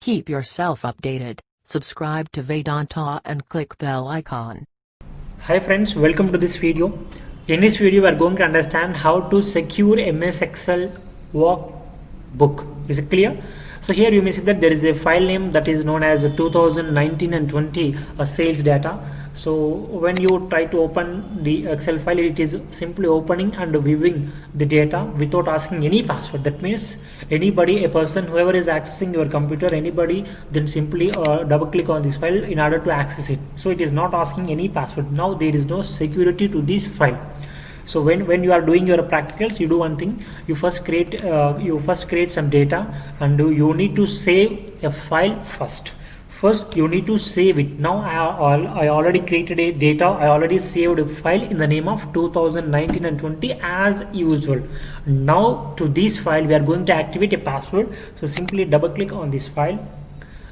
Keep yourself updated. Subscribe to Vedanta and click bell icon. Hi friends, welcome to this video. In this video we are going to understand how to secure MS Excel workbook. Is it clear? So here you may see that there is a file name that is known as 2019 and 20 sales data. So when you try to open the Excel file, it is simply opening and viewing the data without asking any password. That means anybody, a person, whoever is accessing your computer, anybody, then simply double click on this file in order to access it. So it is not asking any password. Now there is no security to this file. So when you are doing your practicals, you do one thing. You first create some data, and you need to save a file first. First you need to save it. Now I already created a data. I already saved a file in the name of 2019 and 20 as usual. Now to this file we are going to activate a password. So simply double click on this file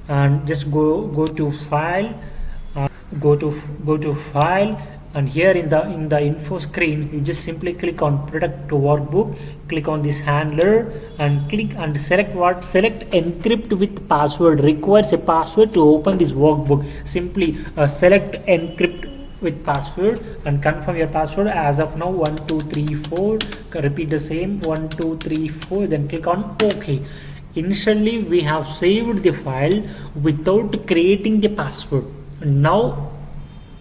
and just go to file, go to file, and here in the info screen you just simply click on product to workbook, click on this handler and click and select encrypt with password. Requires a password to open this workbook. Simply select encrypt with password and confirm your password. As of now 1 2 3 4, repeat the same 1 2 3 4, then click on OK. Initially we have saved the file without creating the password. Now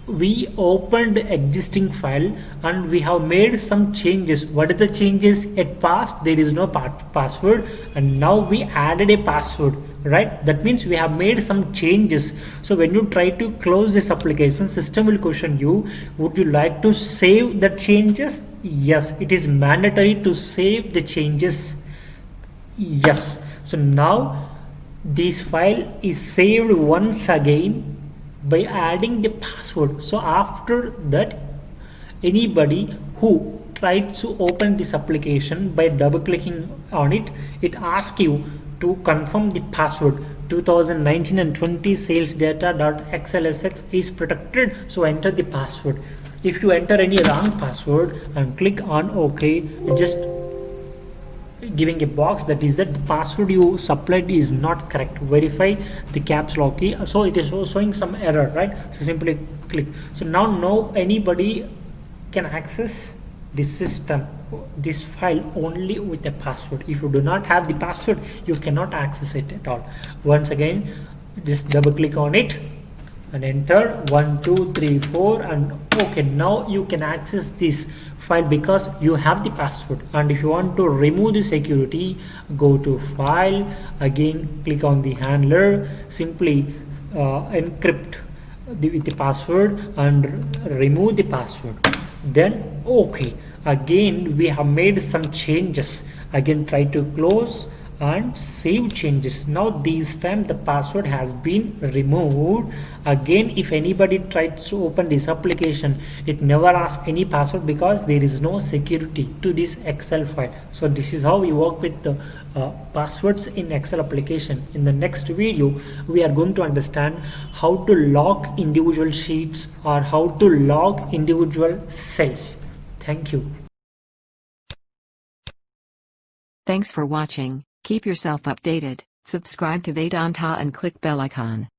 we opened the existing file and we have made some changes. What are the changes? At past there is no password, and now we added a password, right? That means we have made some changes. So when you try to close this application, system will question you, would you like to save the changes? Yes, it is mandatory to save the changes. Yes. So now this file is saved once again by adding the password. So after that, anybody who tries to open this application by double clicking on it, it asks you to confirm the password. 2019 and 20 sales data.xlsx is protected, so enter the password. If you enter any wrong password and click on OK, it just giving a box that is that the password you supplied is not correct. Verify the caps lock key. So it is showing some error, right? So simply click. So now anybody can access this system, this file, only with a password. If you do not have the password, you cannot access it at all. Once again, just double click on it and enter 1 2 3 4 and OK. Now you can access this file because you have the password. And if you want to remove the security, go to file, again click on the handler, simply encrypt with the password and remove the password, then OK. Again we have made some changes. Again try to close and save changes. Now this time the password has been removed. Again if anybody tries to open this application, it never asks any password because there is no security to this Excel file. So this is how we work with the passwords in Excel application. In the next video we are going to understand how to lock individual sheets or how to lock individual cells. Thank you. Thanks for watching. Keep yourself updated. Subscribe to Vedanta and click bell icon.